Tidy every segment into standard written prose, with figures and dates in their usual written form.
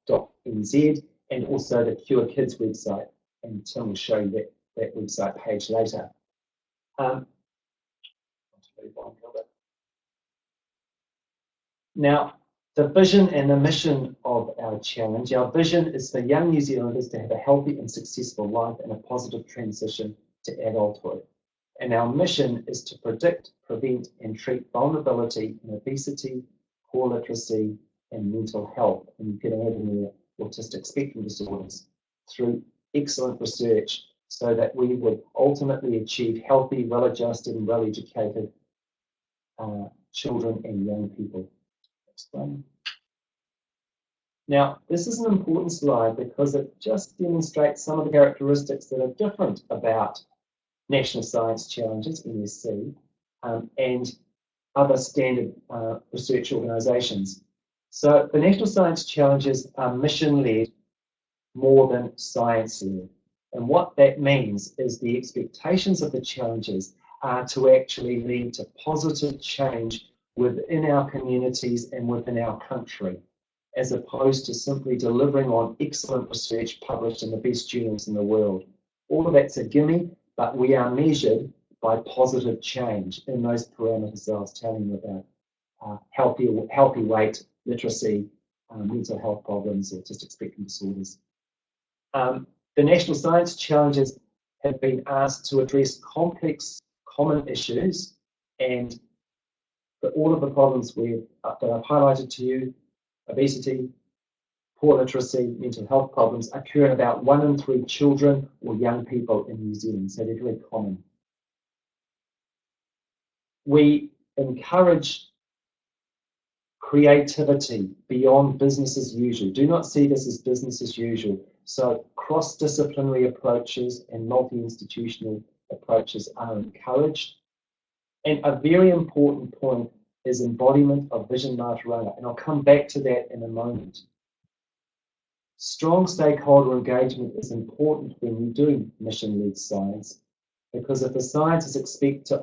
cure.org.nz, and also the Cure Kids website, and Tim will show you that website page later. Now, the vision and the mission of our challenge. Our vision is for young New Zealanders to have a healthy and successful life and a positive transition to adulthood. And our mission is to predict, prevent, and treat vulnerability in obesity, poor literacy, and mental health. And you can add in there autistic spectrum disorders through excellent research so that we would ultimately achieve healthy, well-adjusted, and well-educated children and young people. Next one. Now, this is an important slide because it just demonstrates some of the characteristics that are different about National Science Challenges, NSC, and other standard research organisations. So the National Science Challenges are mission-led more than science-led. And what that means is the expectations of the challenges are to actually lead to positive change within our communities and within our country, as opposed to simply delivering on excellent research published in the best journals in the world. All of that's a gimme, but we are measured by positive change in those parameters that I was telling you about: healthy weight, literacy, mental health problems, autistic spectrum disorders. The National Science Challenges have been asked to address complex, common issues, and all of the problems that I've highlighted to you, obesity, poor literacy, mental health problems, occur in about 1 in 3 children or young people in New Zealand, so they're very common. We encourage creativity beyond business as usual. Do not see this as business as usual. So cross-disciplinary approaches and multi-institutional approaches are encouraged. And a very important point is embodiment of vision Mātauranga, and I'll come back to that in a moment. Strong stakeholder engagement is important when you do mission-led science, because if the science is expected to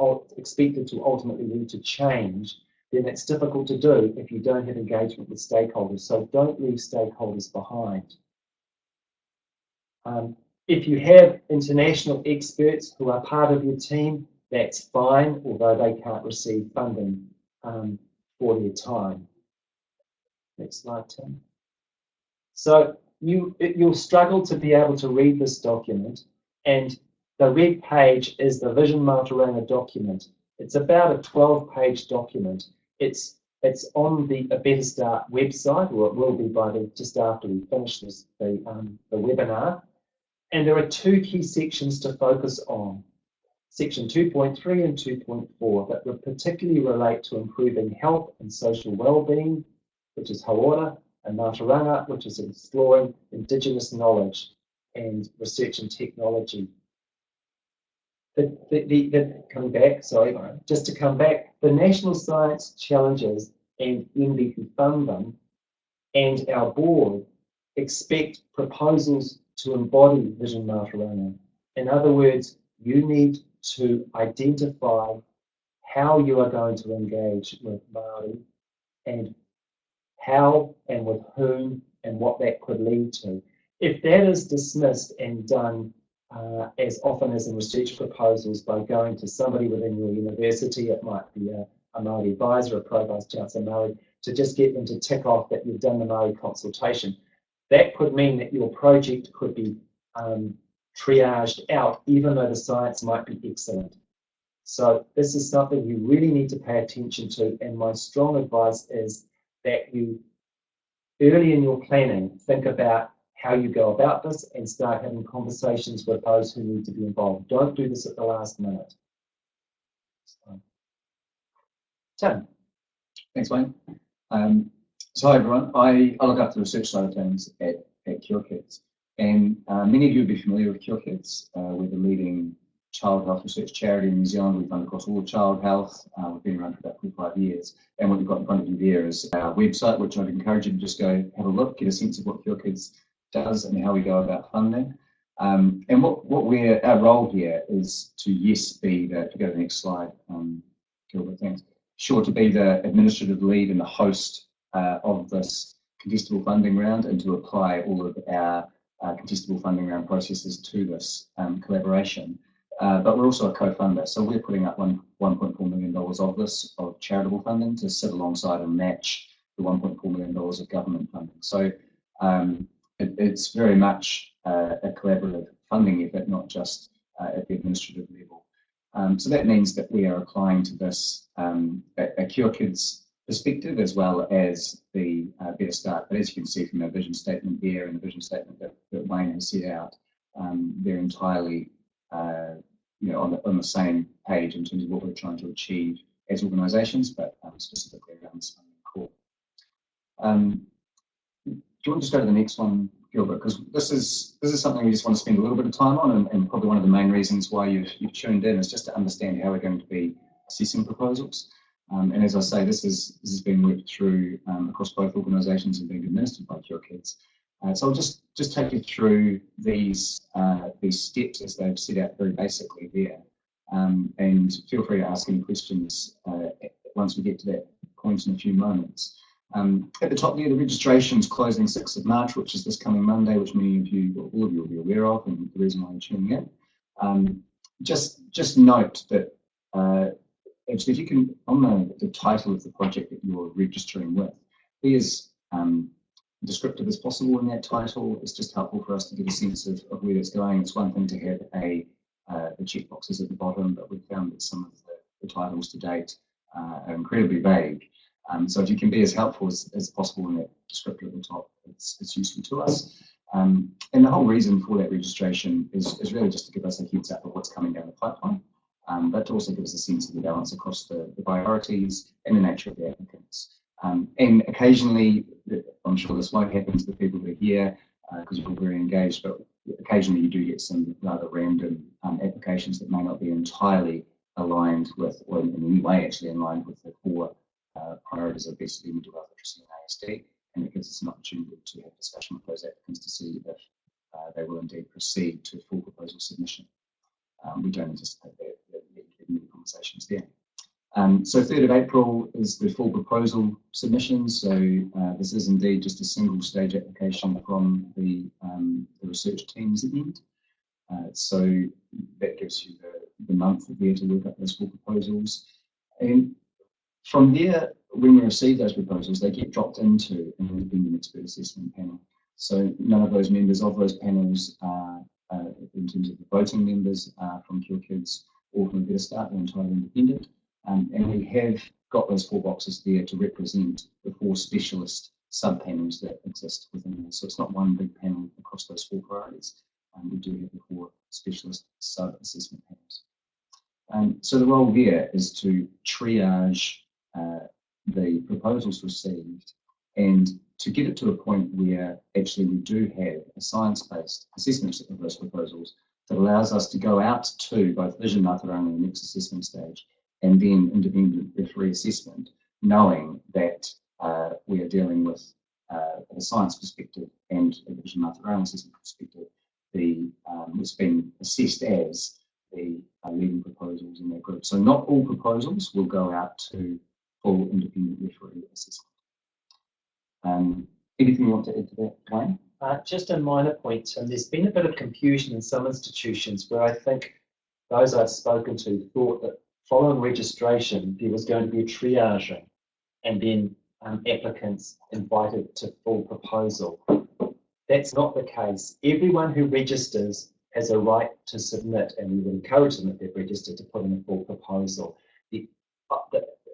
ultimately lead to change, then it's difficult to do if you don't have engagement with stakeholders. So don't leave stakeholders behind. If you have international experts who are part of your team, that's fine, although they can't receive funding for their time. Next slide, Tim. So you'll struggle to be able to read this document, and the red page is the Vision Mātauranga document. It's about a 12-page document. It's on the A Better Start website, or it will be just after we finish the webinar. And there are 2 key sections to focus on. Section 2.3 and 2.4 that would particularly relate to improving health and social well-being, which is Hauora, and Mātauranga, which is exploring Indigenous knowledge and research and technology. Just to come back, the National Science Challenges and NB who fund them and our board expect proposals to embody Vision Mātauranga. In other words, you need to identify how you are going to engage with Māori and how and with whom and what that could lead to. If that is dismissed and done as often as in research proposals by going to somebody within your university, it might be a Māori advisor, a pro-vice chancellor Māori, to just get them to tick off that you've done the Māori consultation, that could mean that your project could be triaged out, even though the science might be excellent. So this is something you really need to pay attention to, and my strong advice is that you, early in your planning, think about how you go about this and start having conversations with those who need to be involved. Don't do this at the last minute. Tim. Thanks, Wayne. So hi everyone, I look after the research side of things at Cure Kids, and many of you will be familiar with Cure Kids. We're the leading child health research charity in New Zealand. We've done across all of child health. We've been around for about 25 years, and what you've got in front of you there is our website, which I'd encourage you to just go have a look, get a sense of what Cure Kids does and how we go about funding. And our role here is to be the, to go to the next slide, Gilbert, thanks. Sure, to be the administrative lead and the host of this contestable funding round and to apply all of our contestable funding round processes to this collaboration. But we're also a co-funder, so we're putting up $1.4 million of this, of charitable funding, to sit alongside and match the $1.4 million of government funding. So it's very much a collaborative funding effort, not just at the administrative level. So that means that we are applying to this a Cure Kids perspective as well as the Better Start. But as you can see from our vision statement there and the vision statement that Wayne has set out, they're entirely on the same page in terms of what we're trying to achieve as organisations, but specifically around this funding core. Do you want to just go to the next one, Gilbert? Because this is something we just want to spend a little bit of time on, and probably one of the main reasons why you've tuned in is just to understand how we're going to be assessing proposals. And as I say, this has been worked through across both organisations and being administered by Cure Kids. So I'll just take you through these steps as they've set out very basically there, and feel free to ask any questions once we get to that point in a few moments. At the top there, the registration is closing 6th of March, which is this coming Monday, which many of you, or all of you, will be aware of, and the reason why you're tuning in. Just note that actually, if you can, on the title of the project that you're registering with, be as descriptive as possible in that title. It's just helpful for us to get a sense of where it's going. It's one thing to have the checkboxes at the bottom, but we've found that some of the titles to date are incredibly vague. So if you can be as helpful as possible in that descriptor at the top, it's useful to us. And the whole reason for that registration is really just to give us a heads up of what's coming down the pipeline, but to also give us a sense of the balance across the priorities and the nature of the applicants. And occasionally, I'm sure this won't happen to the people that are here because you're all very engaged, but occasionally you do get some rather random applications that may not be entirely aligned with, or in any way actually aligned with the core priorities of obesity, mental health, literacy, and ASD, and it gives us an opportunity to have discussion with those applicants to see if they will indeed proceed to full proposal submission. We don't anticipate that many conversations there. So 3rd of April is the full proposal submission. So this is indeed just a single stage application from the research teams end. So that gives you the month there to work up those full proposals. And from there, when we receive those proposals, they get dropped into an independent expert assessment panel. So none of those members of those panels are, in terms of the voting members, from Cure Kids or from Better Start, they're entirely independent. And we have got those 4 boxes there to represent the 4 specialist sub-panels that exist within there. So it's not one big panel across those 4 priorities. We do have the 4 specialist sub-assessment panels. So the role there is to triage the proposals received and to get it to a point where actually we do have a science-based assessment of those proposals that allows us to go out to both vision, Mātauranga, and the next assessment stage, and then independent referee assessment, knowing that we are dealing with a science perspective and a vision, Mātauranga assessment perspective, it's been assessed as the leading proposals in that group. So not all proposals will go out to full independent referee assessment. Anything you want to add to that, Wayne? Just a minor point, and there's been a bit of confusion in some institutions where I think those I've spoken to thought that following registration there was going to be a triaging and then applicants invited to full proposal. That's not the case. Everyone who registers has a right to submit, and we would encourage them if they've registered to put in a full proposal.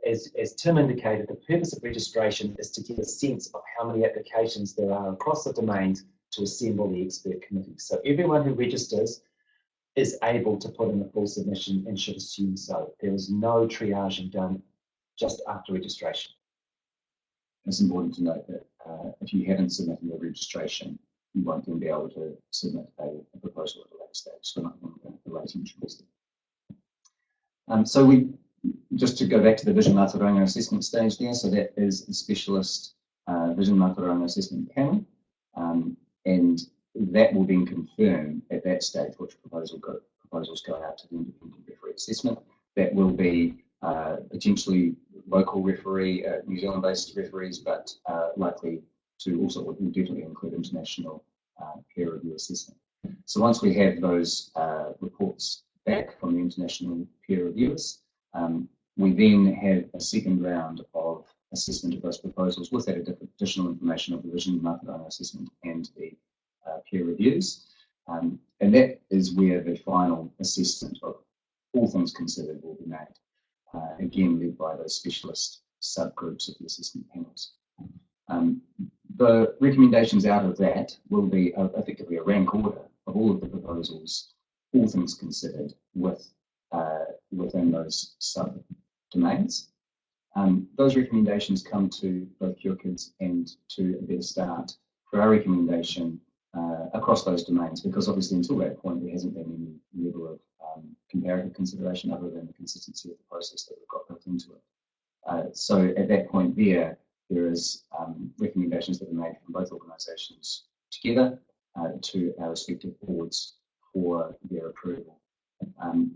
As Tim indicated, the purpose of registration is to get a sense of how many applications there are across the domains to assemble the expert committee. So everyone who registers is able to put in a full submission and should assume so. There is no triaging done just after registration. It's important to note that if you haven't submitted a registration, you won't then be able to submit a proposal at a later stage. So we're not going to the late entries. So we, just to go back to the Vision Mātauranga assessment stage there, so that is a specialist Vision Mātauranga assessment panel, and that will then confirm at that stage which proposals go out to the independent referee assessment. That will be potentially local referee, New Zealand-based referees, but likely to also will definitely include international peer review assessment. So once we have those reports back from the international peer reviewers, we then have a second round of assessment of those proposals with that additional information of the vision, market owner assessment, and the peer reviews. And that is where the final assessment of all things considered will be made, again led by those specialist subgroups of the assessment panels. The recommendations out of that will be effectively a rank order of all of the proposals, all things considered, within those sub-domains. Those recommendations come to both Cure Kids and to A Better Start for our recommendation across those domains, because obviously until that point there hasn't been any level of comparative consideration other than the consistency of the process that we've got built into it. So at that point there is recommendations that are made from both organisations together to our respective boards for their approval.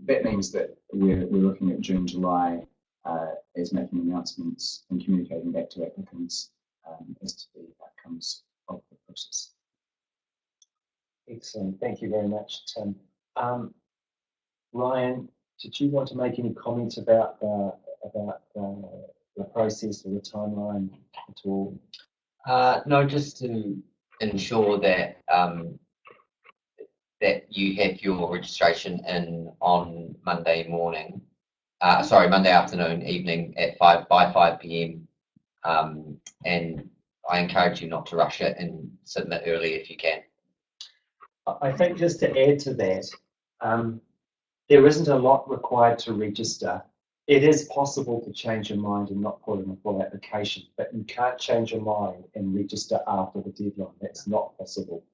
That means that we're looking at June, July as making announcements and communicating back to applicants as to the outcomes of the process. Excellent. Thank you very much, Tim. Ryan, did you want to make any comments about the process or the timeline at all? No, just to ensure that that you have your registration in on Monday morning. Monday afternoon, evening at 5 p.m. And I encourage you not to rush it and submit early if you can. I think just to add to that, there isn't a lot required to register. It is possible to change your mind and not put in a full application, but you can't change your mind and register after the deadline. That's not possible.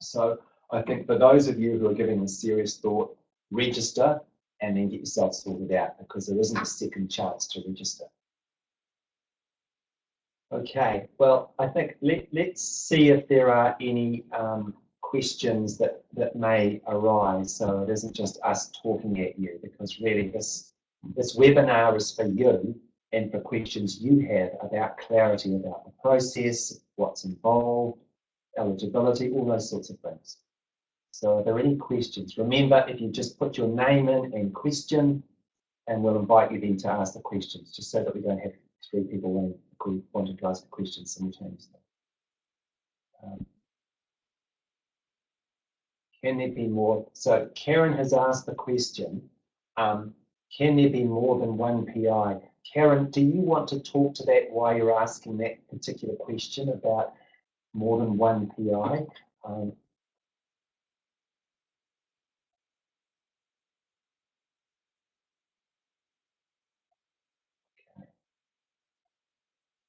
So I think for those of you who are giving this serious thought, register and then get yourself sorted out, because there isn't a second chance to register. Okay, well, I think let's see if there are any questions that may arise, so it isn't just us talking at you, because really this webinar is for you and for questions you have about clarity about the process, what's involved, eligibility, all those sorts of things. So are there any questions? Remember, if you just put your name in and question, and we'll invite you then to ask the questions, just so that we don't have 3 people wanting to ask the questions simultaneously. Can there be more? So Karen has asked the question, can there be more than one PI? Karen, do you want to talk to that while you're asking that particular question about more than one PI?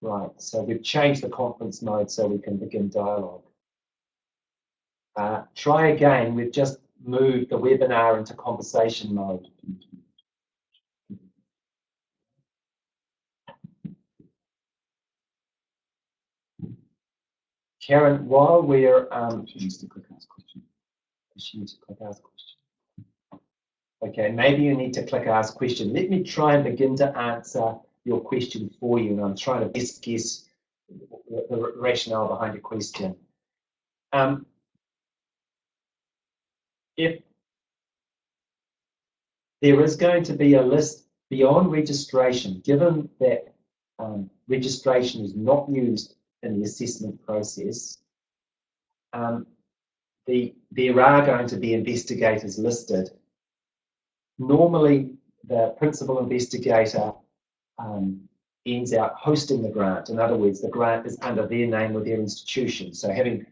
Right, so we've changed the conference mode so we can begin dialogue. Try again, we've just moved the webinar into conversation mode. Karen, while we're... She needs to click ask question. She needs to click ask question. Okay, maybe you need to click ask question. Let me try and begin to answer your question for you, and I'm trying to best guess the rationale behind your question. If there is going to be a list beyond registration, given that registration is not used in the assessment process, there are going to be investigators listed. Normally, the principal investigator ends out hosting the grant. In other words, the grant is under their name or their institution. So having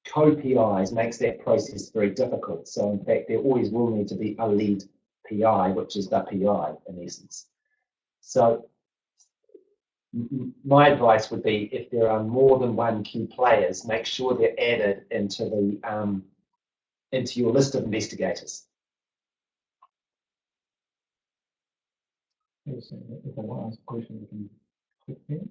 co-PIs makes that process very difficult. So in fact, there always will need to be a lead PI, which is the PI in essence. So my advice would be, if there are more than one key players, make sure they're added into the into your list of investigators. If I want to ask a question, we can click here.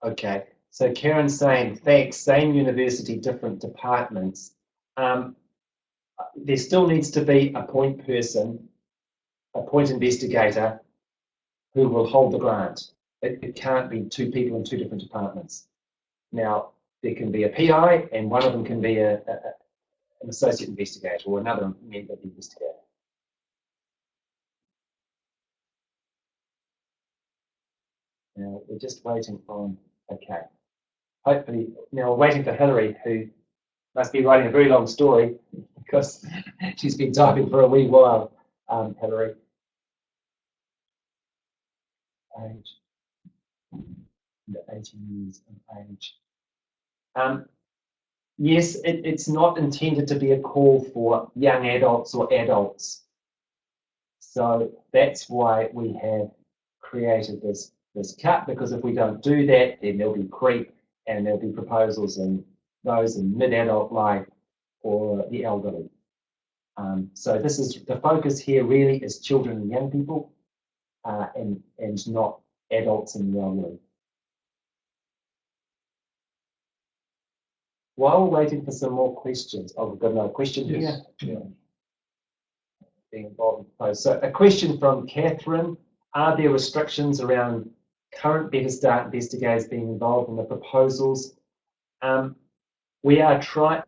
Okay, so Karen's saying, thanks, same university, different departments. There still needs to be a point person, a point investigator who will hold the grant. It can't be 2 people in 2 different departments. Now, there can be a PI, and one of them can be an associate investigator or another member of the investigator. Now we're just waiting on, okay. Hopefully, now we're waiting for Hillary, who must be writing a very long story because she's been typing for a wee while, Hillary. Age, 18 years of age. Yes, it's not intended to be a call for young adults or adults. So that's why we have created this cut, because if we don't do that, then there'll be creep and there'll be proposals and those in mid-adult life or the elderly. So this is the focus here really is children and young people and not adults and the elderly. While we're waiting for some more questions, oh, we've got another question here. Yeah. Being involved in the post. So a question from Catherine: are there restrictions around current Better Start investigators being involved in the proposals? We are trying,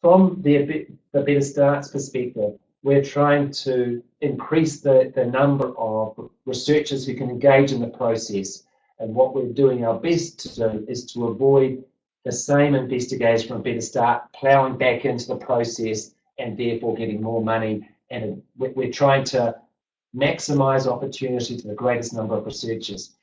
from the Better Start's perspective, we're trying to increase the number of researchers who can engage in the process. And what we're doing our best to do is to avoid the same investigators from Better Start ploughing back into the process and therefore getting more money. And we're trying to maximise opportunity to the greatest number of researchers.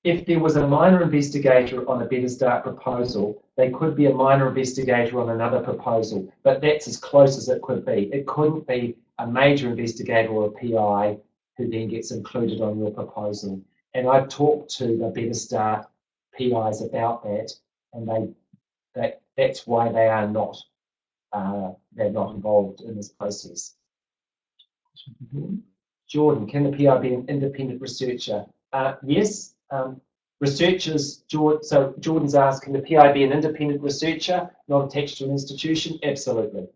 If there was a minor investigator on a Better Start proposal, they could be a minor investigator on another proposal, but that's as close as it could be. It couldn't be a major investigator or a PI who then gets included on your proposal. And I've talked to the Better Start PIs about that, and that's why they are not they're not involved in this process. Jordan, can the PI be an independent researcher? Yes. Researchers, so Jordan's asked, can the PI be an independent researcher, not attached to an institution? Absolutely.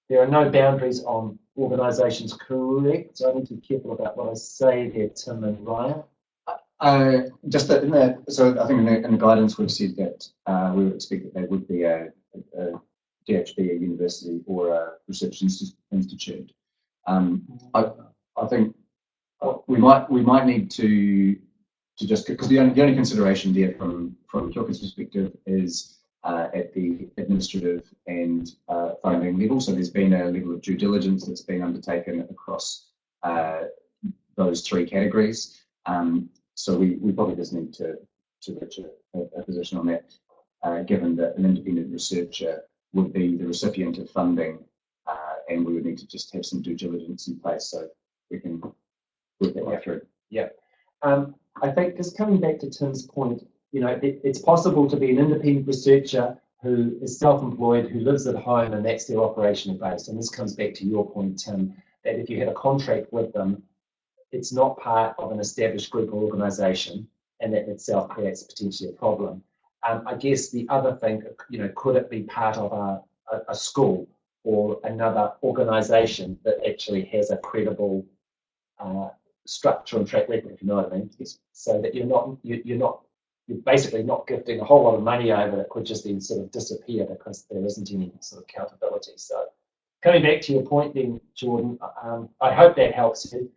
There are no boundaries on organisations, correct? So I need to be careful about what I say there, Tim and Ryan. Just that in the, so I think in the guidance we've said that we would expect that they would be a DHB, a university, or a research institute. I think we might need to just, because the only consideration there from Kilkit's perspective is at the administrative and funding level. So there's been a level of due diligence that's been undertaken across those three categories. So we probably just need to reach a position on that, given that an independent researcher would be the recipient of funding, and we would need to just have some due diligence in place so we can work that way through. Yeah. I think just coming back to Tim's point, you know, it's possible to be an independent researcher who is self-employed, who lives at home, and that's their operational base. And this comes back to your point, Tim, that if you had a contract with them, it's not part of an established group or organisation, and that itself creates potentially a problem. I guess the other thing, you know, could it be part of a school or another organisation that actually has a credible structure and track record, if you know what I mean? Yes. So that you're basically not gifting a whole lot of money over that could just then sort of disappear because there isn't any sort of accountability. So coming back to your point then, Jordan, I hope that helps you.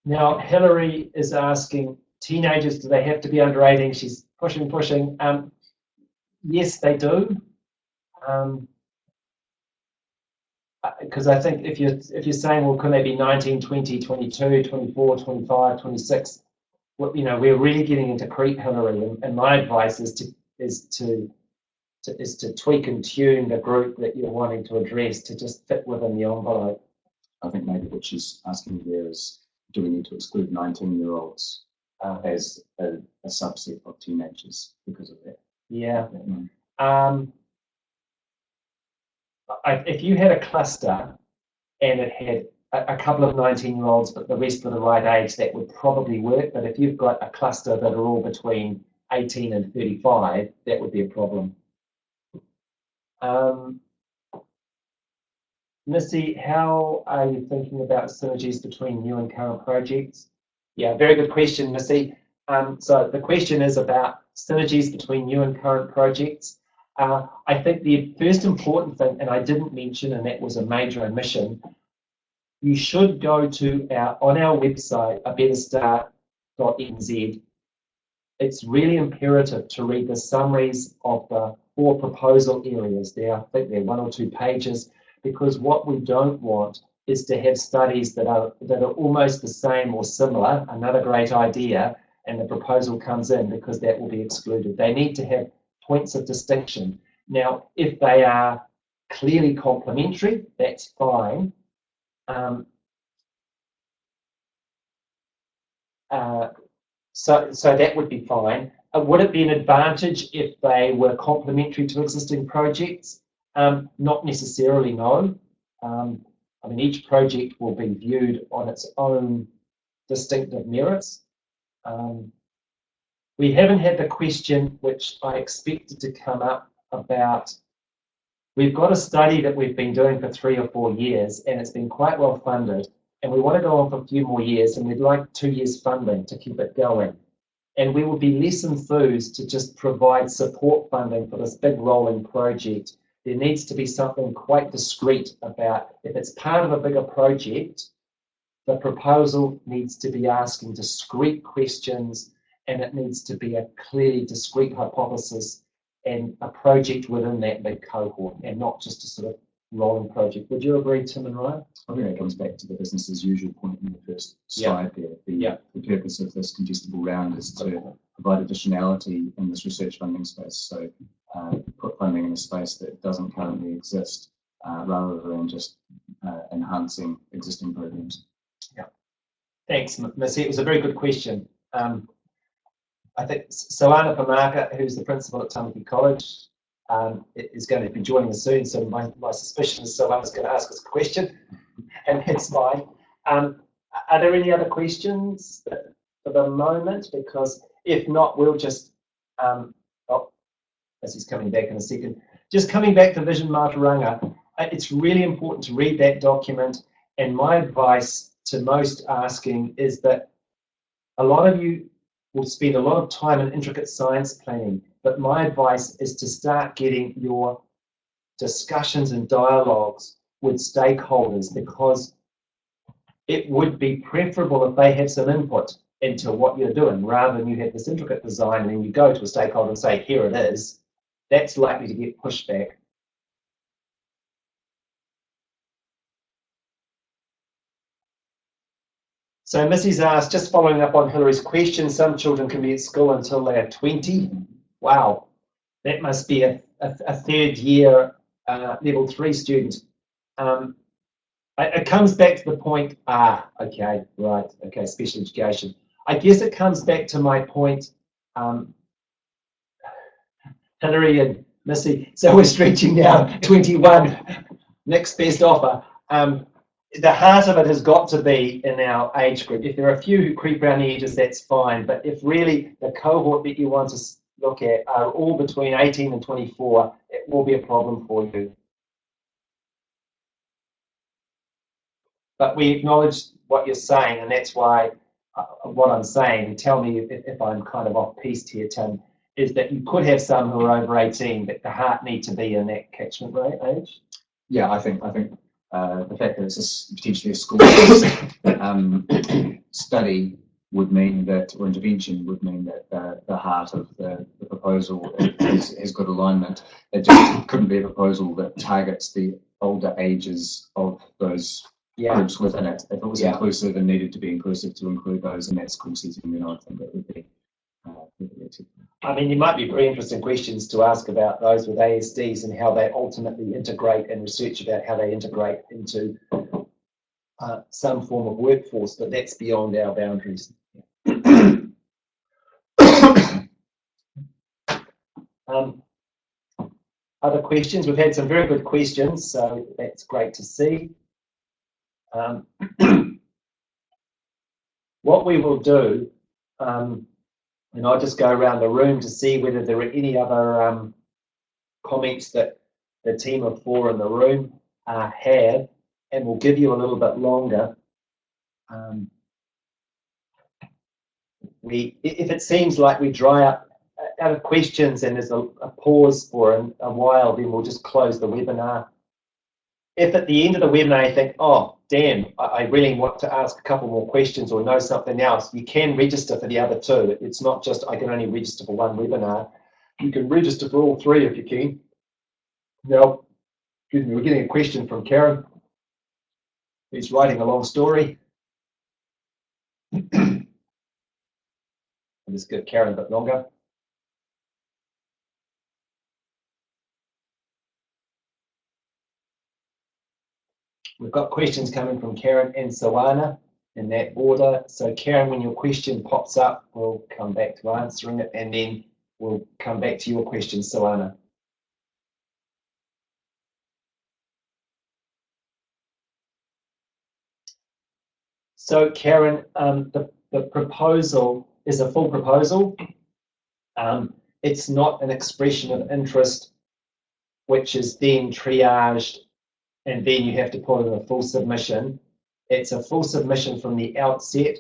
Now, Hillary is asking, teenagers, do they have to be under 18? She's pushing. Yes, they do. Because I think if you're saying, well, can they be 19, 20, 22, 24, 25, 26? Well, you know, we're really getting into creep, Hillary, and my advice is to tweak and tune the group that you're wanting to address to just fit within the envelope. I think maybe what she's asking there is, do we need to exclude 19-year-olds as a subset of teenagers because of that? Yeah. If you had a cluster and it had a couple of 19-year-olds, but the rest were the right age, that would probably work. But if you've got a cluster that are all between 18 and 35, that would be a problem. Missy, how are you thinking about synergies between new and current projects? Yeah, very good question, Missy. So the question is about synergies between new and current projects. I think the first important thing, and I didn't mention, and that was a major omission, you should go to on our website, abetterstart.nz. It's really imperative to read the summaries of the 4 proposal areas there. I think they're 1 or 2 pages, because what we don't want is to have studies that are almost the same or similar, another great idea, and the proposal comes in, because that will be excluded. They need to have points of distinction. Now, if they are clearly complementary, that's fine. So that would be fine. Would it be an advantage if they were complementary to existing projects? Not necessarily, no. I mean, each project will be viewed on its own distinctive merits. We haven't had the question, which I expected to come up, about, we've got a study that we've been doing for 3 or 4 years, and it's been quite well funded, and we want to go on for a few more years, and we'd like 2 years funding to keep it going. And we would be less enthused to just provide support funding for this big rolling project. There needs to be something quite discreet about, if it's part of a bigger project, the proposal needs to be asking discrete questions, and it needs to be a clearly discrete hypothesis and a project within that big cohort, and not just a sort of rolling project. Would you agree, Tim and Ryan? I think that comes back to the business as usual point in the first slide there. The purpose of this contestable round is to provide additionality in this research funding space. So put funding in a space that doesn't currently exist, rather than just enhancing existing programs. Yeah. Thanks, Missy. It was a very good question. I think Soana Pamaka, who's the principal at Tamaki College, is going to be joining us soon, so my suspicion is Soana's going to ask us a question, and that's fine. Are there any other questions for the moment? Because if not, we'll just, as he's coming back in a second, just coming back to Vision Mātauranga, it's really important to read that document, and my advice to most asking is that a lot of you will spend a lot of time in intricate science planning, but my advice is to start getting your discussions and dialogues with stakeholders, because it would be preferable if they have some input into what you're doing, rather than you have this intricate design and then you go to a stakeholder and say, here it is. That's likely to get pushed back. So Missy's asked, just following up on Hillary's question, some children can be at school until they are 20. Wow, that must be a 3rd year level 3 student. It comes back to the point, okay, right, okay, special education. I guess it comes back to my point, Hillary and Missy, so we're stretching now, 21, next best offer. The heart of it has got to be in our age group. If there are a few who creep around the edges, that's fine. But if really the cohort that you want to look at are all between 18 and 24, it will be a problem for you. But we acknowledge what you're saying, and that's why what I'm saying, and tell me if I'm kind of off-piste here, Tim, is that you could have some who are over 18, but the heart need to be in that catchment rate age. Yeah, I think the fact that it's potentially a school study would mean that, or intervention would mean that the heart of the proposal has got alignment. It just couldn't be a proposal that targets the older ages of those groups within it. If it was inclusive and needed to be inclusive to include those in that school setting, then I think that would be I mean, there might be very interesting questions to ask about those with ASDs and how they ultimately integrate, and research about how they integrate into some form of workforce, but that's beyond our boundaries. Other questions? We've had some very good questions, so that's great to see. What we will do, and I'll just go around the room to see whether there are any other comments that the team of 4 in the room have, and we'll give you a little bit longer. if it seems like we dry up out of questions and there's a pause for a while, then we'll just close the webinar. If at the end of the webinar you think, oh, damn, I really want to ask a couple more questions or know something else, you can register for the other two. It's not just I can only register for one webinar. You can register for all three if you can. Now, excuse me, we're getting a question from Karen, who's writing a long story. I'll just give Karen a bit longer. We've got questions coming from Karen and Sawana in that order. So Karen, when your question pops up, we'll come back to answering it, and then we'll come back to your question, Sawana. So Karen, the proposal is a full proposal. It's not an expression of interest, which is then triaged, and then you have to put in a full submission. It's a full submission from the outset.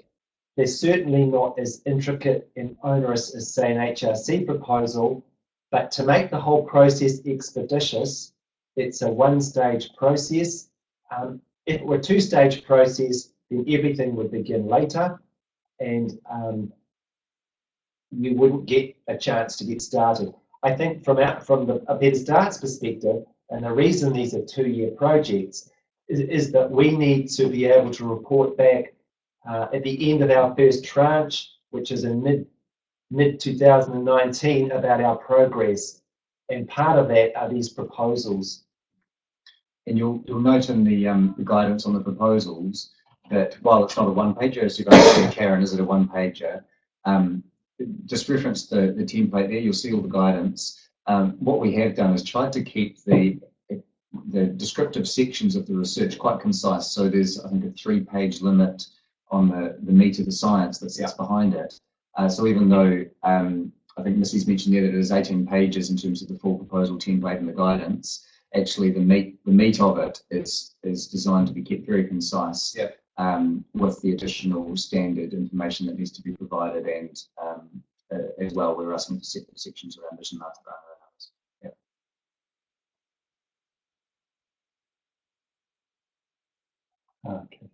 They're certainly not as intricate and onerous as, say, an HRC proposal, but to make the whole process expeditious, it's a one-stage process. If it were a two-stage process, then everything would begin later, and you wouldn't get a chance to get started. I think from a Better Starts perspective, and the reason these are two-year projects is that we need to be able to report back at the end of our first tranche, which is in mid 2019, about our progress. And part of that are these proposals. And you'll note in the guidance on the proposals that while it's not a one-pager, as you guys said, Karen, is it a one-pager? Just reference the template there, you'll see all the guidance. What we have done is tried to keep the descriptive sections of the research quite concise. So there's, I think, a 3-page limit on the meat of the science that sits behind it. So even though I think Missy's mentioned there that it is 18 pages in terms of the full proposal template and the guidance, actually the meat of it is designed to be kept very concise. Yeah. With the additional standard information that needs to be provided, and as well, we're asking for separate sections around mission master data and others. Okay.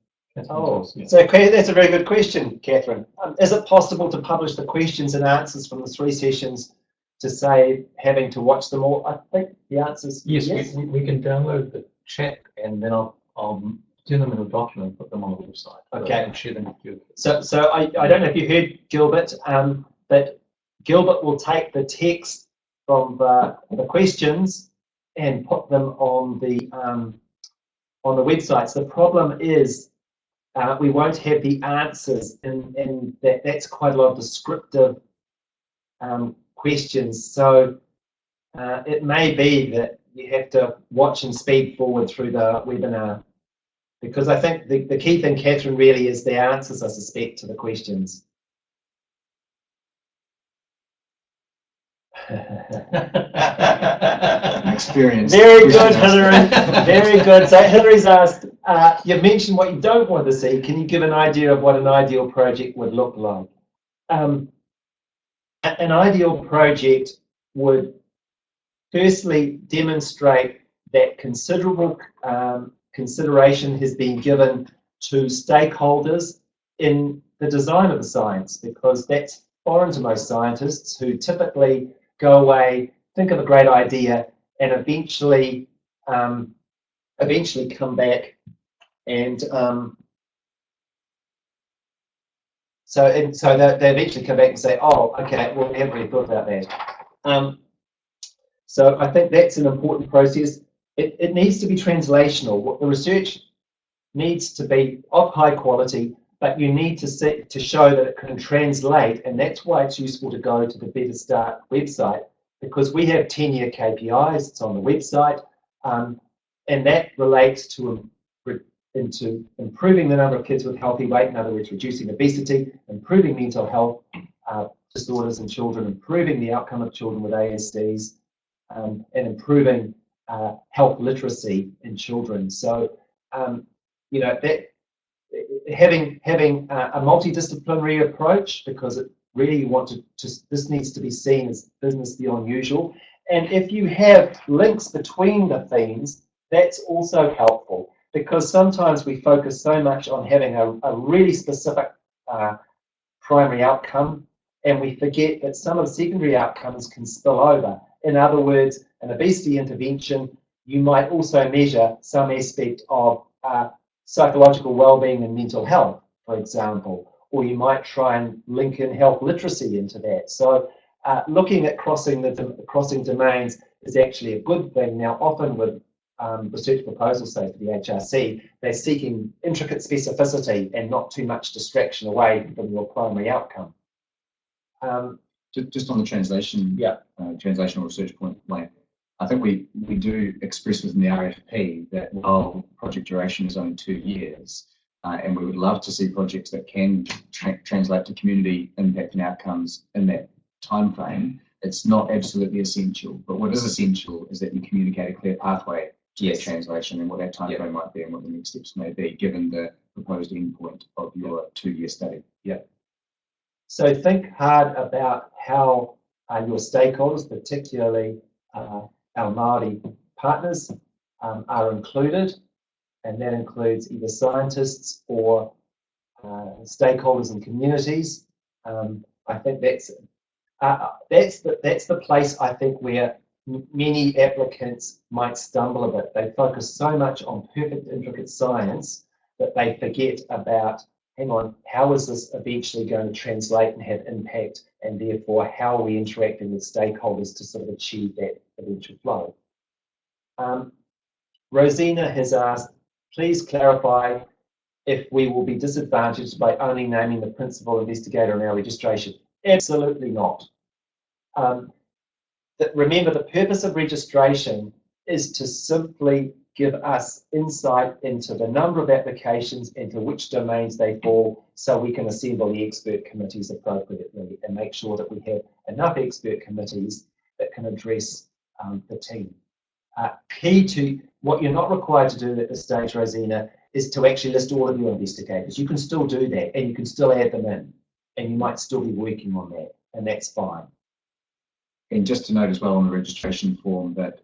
Oh, so okay, that's a very good question, Catherine. Is it possible to publish the questions and answers from the 3 sessions to save having to watch them all? I think the answer is yes. We can download the chat, and then I'll turn them into a document and put them on the website. Okay. And share them with you. So I don't know if you heard Gilbert, but Gilbert will take the text from the questions and put them on the websites. The problem is we won't have the answers, and that's quite a lot of descriptive questions. So it may be that you have to watch and speed forward through the webinar, because I think the key thing, Catherine, really is the answers, I suspect, to the questions. Experience. Very good, Hilary. Very good. So Hilary's asked, you've mentioned what you don't want to see. Can you give an idea of what an ideal project would look like? An ideal project would firstly demonstrate that considerable consideration has been given to stakeholders in the design of the science, because that's foreign to most scientists, who typically go away, think of a great idea, and eventually come back and so they eventually come back and say, oh, okay, well, we haven't really thought about that. So I think that's an important process. It needs to be translational. The research needs to be of high quality, but you need to show that it can translate, and that's why it's useful to go to the Better Start website, because we have 10-year KPIs. It's on the website, and that relates to improving the number of kids with healthy weight, in other words, reducing obesity, improving mental health disorders in children, improving the outcome of children with ASDs, and improving health literacy in children. So, that having a multidisciplinary approach, because really you want this needs to be seen as business the unusual. And if you have links between the themes, that's also helpful, because sometimes we focus so much on having a really specific primary outcome, and we forget that some of the secondary outcomes can spill over. In other words, an obesity intervention, you might also measure some aspect of psychological well-being and mental health, for example, or you might try and link in health literacy into that. So looking at crossing domains is actually a good thing. Now, often with research proposals, say for the HRC, they're seeking intricate specificity and not too much distraction away from your primary outcome. Just on the translation, translational research point, Wayne, I think we do express within the RfP that while project duration is only 2 years, and we would love to see projects that can translate to community impact and outcomes in that time frame, it's not absolutely essential. But what is essential is that you communicate a clear pathway to that translation and what that time frame might be and what the next steps may be, given the proposed endpoint of your 2-year study. So think hard about how your stakeholders, particularly our Māori partners, are included, and that includes either scientists or stakeholders and communities. I think that's the place I think where many applicants might stumble a bit. They focus so much on perfect, intricate science that they forget about, hang on, how is this eventually going to translate and have impact, and therefore how are we interacting with stakeholders to sort of achieve that eventual flow. Rosina has asked, please clarify if we will be disadvantaged by only naming the principal investigator in our registration. Absolutely not. Remember, the purpose of registration is to simply give us insight into the number of applications and to which domains they fall, so we can assemble the expert committees appropriately and make sure that we have enough expert committees that can address the team. Key to what you're not required to do at this stage, Rosina, is to actually list all of your investigators. You can still do that, and you can still add them in, and you might still be working on that, and that's fine. And just to note as well on the registration form that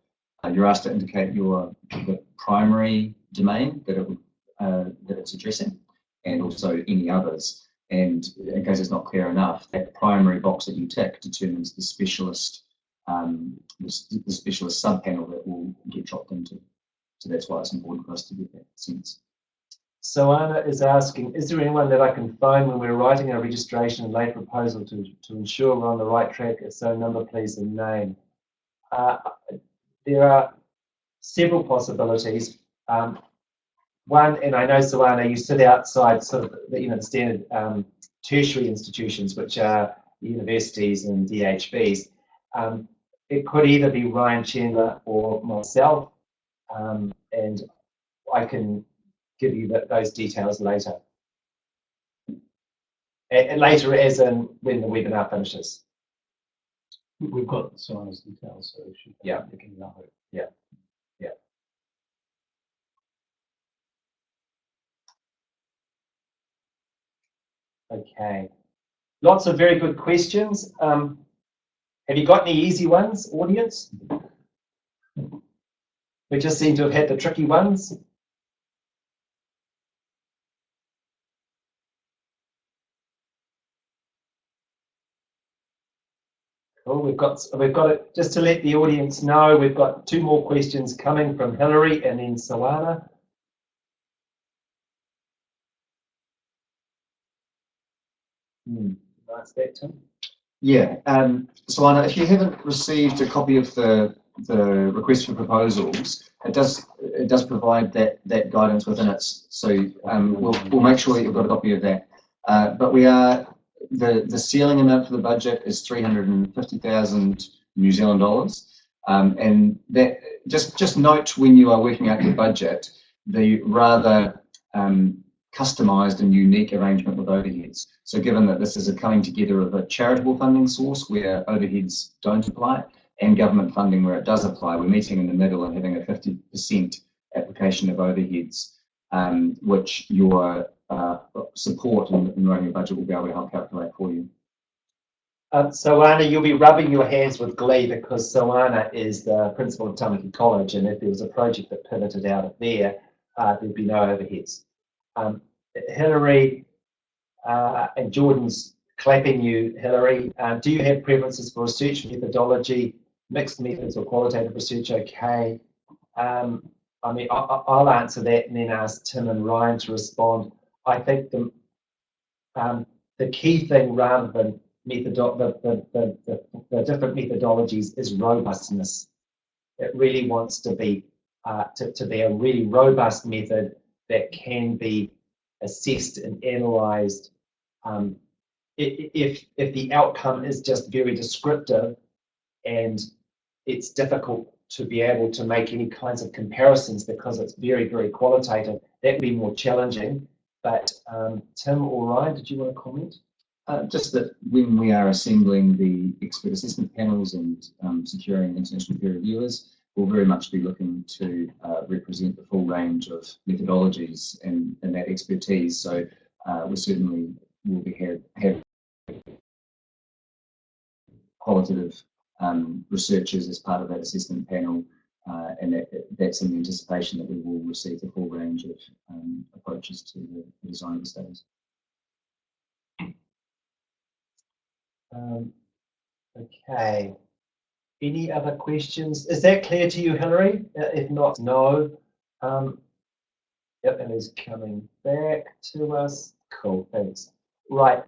you're asked to indicate the primary domain that it's addressing, and also any others. And in case it's not clear enough, that primary box that you tick determines the specialist the specialist subpanel that will get dropped into. So that's why it's important for us to get that sense. So Anna is asking, is there anyone that I can phone when we're writing our registration and lay proposal to ensure we're on the right track? If so, number, please, and name. There are several possibilities. One, and I know, Soana, you sit outside sort of the standard tertiary institutions, which are universities and DHBs. It could either be Ryan Chandler or myself, and I can give you those details later. And later, as in when the webinar finishes. We've got Soana's details, so she can pick it up. Yeah. Okay. Lots of very good questions. Have you got any easy ones, audience? We just seem to have had the tricky ones. Cool. We've got it. Just to let the audience know, we've got 2 more questions coming from Hillary and then Soana. Nice, that, Tim. Yeah. Soana, if you haven't received a copy of the request for proposals, it does provide that guidance within it. So we'll make sure that you've got a copy of that. But the ceiling amount for the budget is 350,000 New Zealand dollars, and that just note when you are working out your budget the rather customised and unique arrangement with overheads. So given that this is a coming together of a charitable funding source where overheads don't apply and government funding where it does apply, we're meeting in the middle and having a 50% application of overheads, which your support in running your budget will be able to help calculate for you. Soana, you'll be rubbing your hands with glee because Soana is the principal of Tamaki College, and if there was a project that pivoted out of there, there'd be no overheads. Hilary and Jordan's clapping you, Hilary. Do you have preferences for research methodology, mixed methods or qualitative research? Okay. I mean, I'll answer that and then ask Tim and Ryan to respond. I think the key thing, rather than the different methodologies, is robustness. It really wants to be to be a really robust method that can be assessed and analysed. If the outcome is just very descriptive and it's difficult to be able to make any kinds of comparisons because it's very, very qualitative, that would be more challenging. But Tim or Ryan, did you want to comment? Just that when we are assembling the expert assessment panels and securing international peer reviewers, we'll very much be looking to represent the full range of methodologies and that expertise. So we certainly will be have qualitative researchers as part of that assessment panel, and that's in the anticipation that we will receive the full range of approaches to the design of the studies. Okay. Any other questions? Is that clear to you, Hilary? If not, no. Yep, and he's coming back to us. Cool, thanks. Right.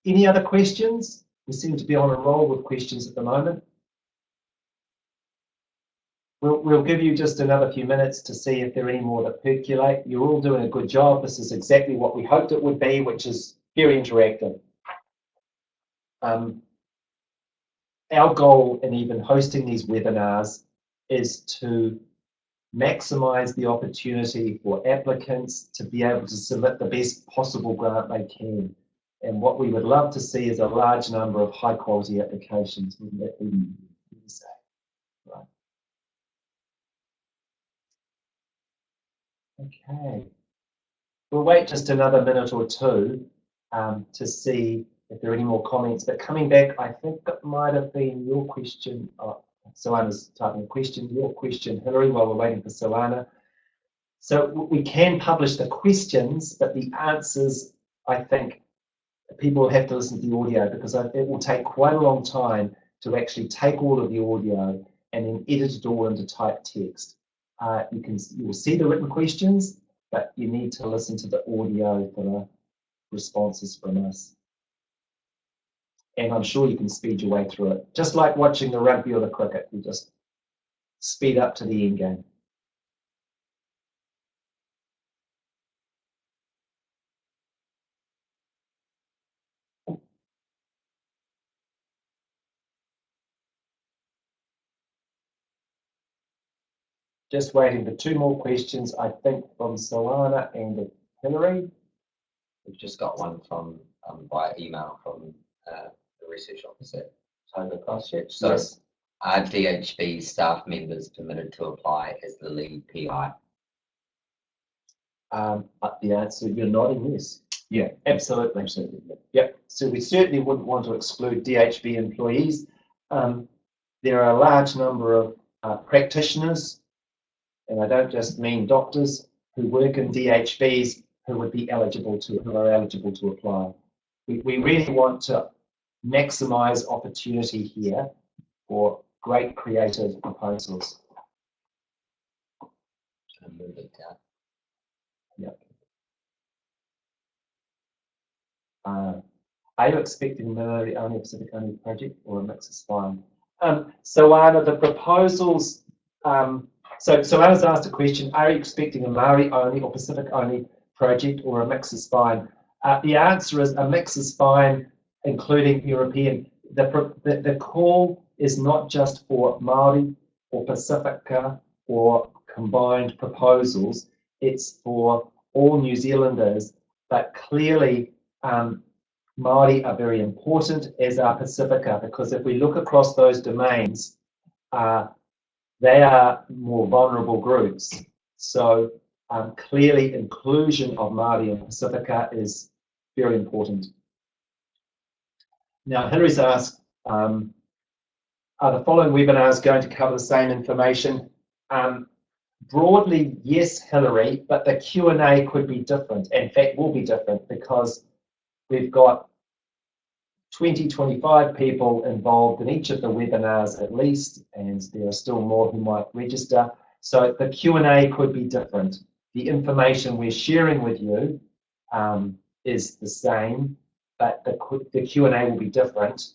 Any other questions? We seem to be on a roll with questions at the moment. We'll give you just another few minutes to see if there are any more that percolate. You're all doing a good job. This is exactly what we hoped it would be, which is very interactive. Our goal in even hosting these webinars is to maximize the opportunity for applicants to be able to submit the best possible grant they can. And what we would love to see is a large number of high quality applications. Wouldn't that be say? Right. Okay. We'll wait just another minute or two to see if there are any more comments. But coming back, I think that might have been your question. Soana's typing a question. Your question, Hilary, while we're waiting for Soana. So we can publish the questions, but the answers, I think, people will have to listen to the audio because it will take quite a long time to actually take all of the audio and then edit it all into typed text. You will see the written questions, but you need to listen to the audio for the responses from us. And I'm sure you can speed your way through it. Just like watching the rugby or the cricket, you just speed up to the end game. Just waiting for two more questions, I think, from Soana and Hilary. We've just got one from via email from the research officer at Togo Christchurch. So, yes. Are DHB staff members permitted to apply as the lead PI? The answer, you're nodding yes. Yeah, absolutely. Absolutely. Yep. So we certainly wouldn't want to exclude DHB employees. There are a large number of practitioners, and I don't just mean doctors, who work in DHBs who are eligible to apply. We really want to maximize opportunity here for great creative proposals. Move it down. Yep. Are you expecting Maori only, a Pacific only project, or a mix is fine? So are the proposals? So Anna's asked a question: are you expecting a Maori only or Pacific only project, or a mix is fine? The answer is a mix is fine, including European. The call is not just for Maori or Pacifica or combined proposals. It's for all New Zealanders, but clearly Maori are very important, as are Pacifica, because if we look across those domains, they are more vulnerable groups. So clearly inclusion of Māori and Pacifica is very important. Now, Hillary's asked, are the following webinars going to cover the same information? Broadly, yes, Hillary, but the Q&A could be different. In fact, will be different because we've got 20, 25 people involved in each of the webinars at least, and there are still more who might register. So the Q&A could be different. The information we're sharing with you is the same, but the Q&A will be different.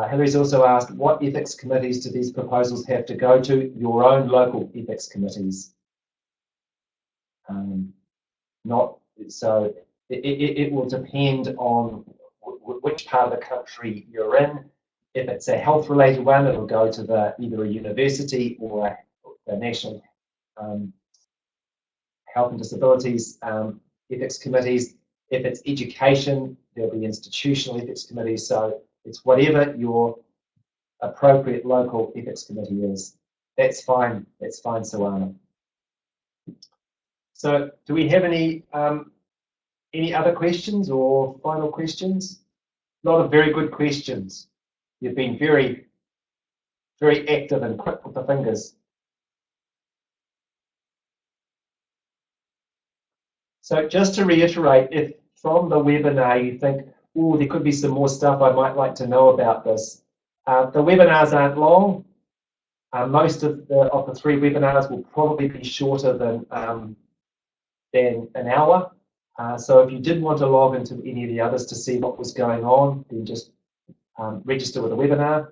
Hillary's also asked, what ethics committees do these proposals have to go to? Your own local ethics committees. It will depend on which part of the country you're in. If it's a health-related one, it'll go to either a university or the National Health and Disabilities ethics committees. If it's education, there'll be institutional ethics committees. So it's whatever your appropriate local ethics committee is. That's fine. That's fine, Sawana. So, do we have any other questions or final questions? A lot of very good questions. You've been very, very active and quick with the fingers. So, just to reiterate, if from the webinar you think, oh, there could be some more stuff I might like to know about this. The webinars aren't long. Most of the 3 webinars will probably be shorter than an hour. So if you did want to log into any of the others to see what was going on, then just register with the webinar,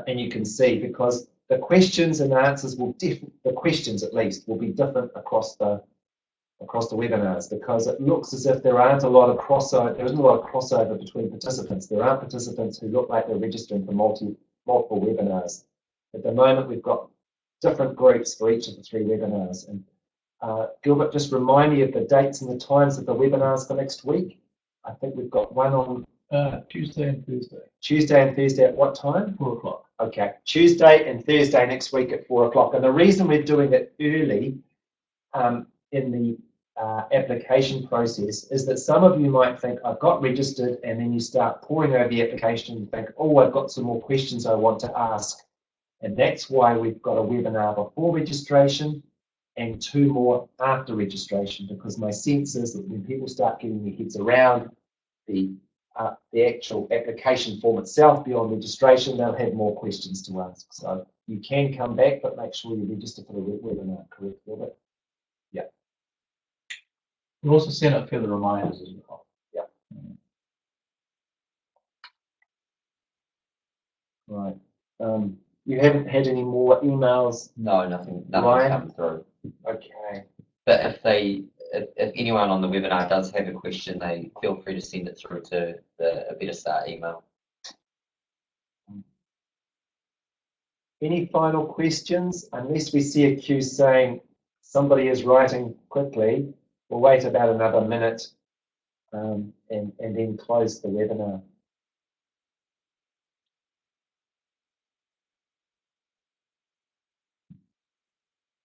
and you can see, because the questions and answers will the questions at least will be different across the webinars, because it looks as if there aren't a lot of crossover. There isn't a lot of crossover between participants. There are participants who look like they're registering for multiple webinars. At the moment, we've got different groups for each of the 3 webinars. And Gilbert, just remind me of the dates and the times of the webinars for next week. I think we've got one on Tuesday and Thursday. Tuesday and Thursday at what time? 4 o'clock. Okay, Tuesday and Thursday next week at 4 o'clock. And the reason we're doing it early in the application process is that some of you might think, I've got registered, and then you start pouring over the application and think, oh, I've got some more questions I want to ask. And that's why we've got a webinar before registration and 2 more after registration, because my sense is that when people start getting their heads around the actual application form itself beyond registration, they'll have more questions to ask. So you can come back, but make sure you register for the webinar, correct, Gilbert? Yeah. We'll also send out further reminders as well. Yeah. Right. You haven't had any more emails? No, nothing Ryan? come through. Okay. But if anyone on the webinar does have a question, they feel free to send it through to the Better Start email. Any final questions? Unless we see a queue saying somebody is writing quickly, we'll wait about another minute and then close the webinar.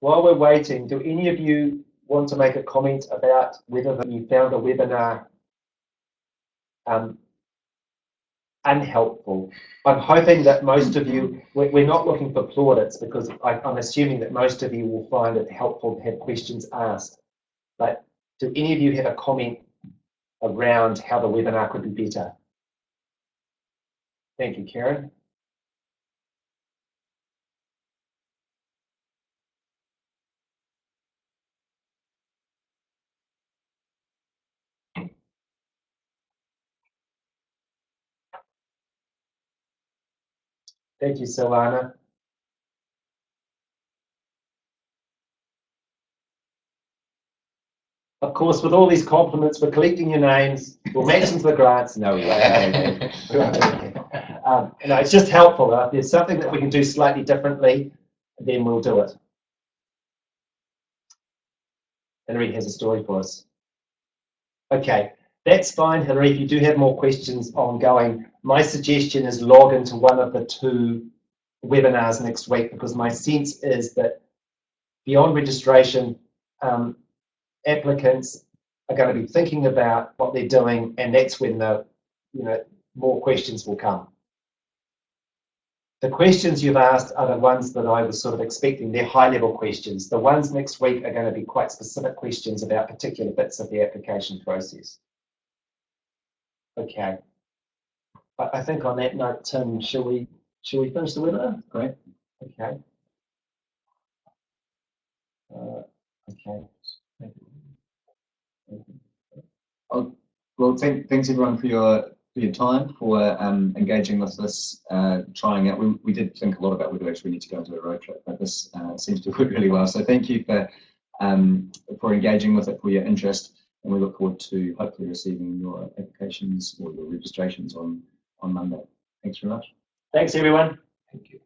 While we're waiting, do any of you want to make a comment about whether you found the webinar unhelpful? I'm hoping that most of you, we're not looking for plaudits, because I'm assuming that most of you will find it helpful to have questions asked. But do any of you have a comment around how the webinar could be better? Thank you, Karen. Thank you, Solana. Of course, with all these compliments, we're collecting your names, we'll match them to the grants. No, we won't. No, it's just helpful. If there's something that we can do slightly differently, then we'll do it. Hillary has a story for us. Okay, that's fine, Hillary. If you do have more questions ongoing, my suggestion is log into one of the 2 webinars next week, because my sense is that beyond registration, applicants are going to be thinking about what they're doing, and that's when more questions will come. The questions you've asked are the ones that I was sort of expecting. They're high-level questions. The ones next week are going to be quite specific questions about particular bits of the application process. Okay. I think on that note, Tim, shall we finish the webinar? Great. Okay. Okay. Well, thanks everyone for your time, for engaging with this, trying out. We did think a lot about whether actually we need to go into a road trip, but this seems to work really well. So thank you for engaging with it, for your interest, and we look forward to hopefully receiving your applications or your registrations on Monday. Thanks very much. Thanks, everyone. Thank you.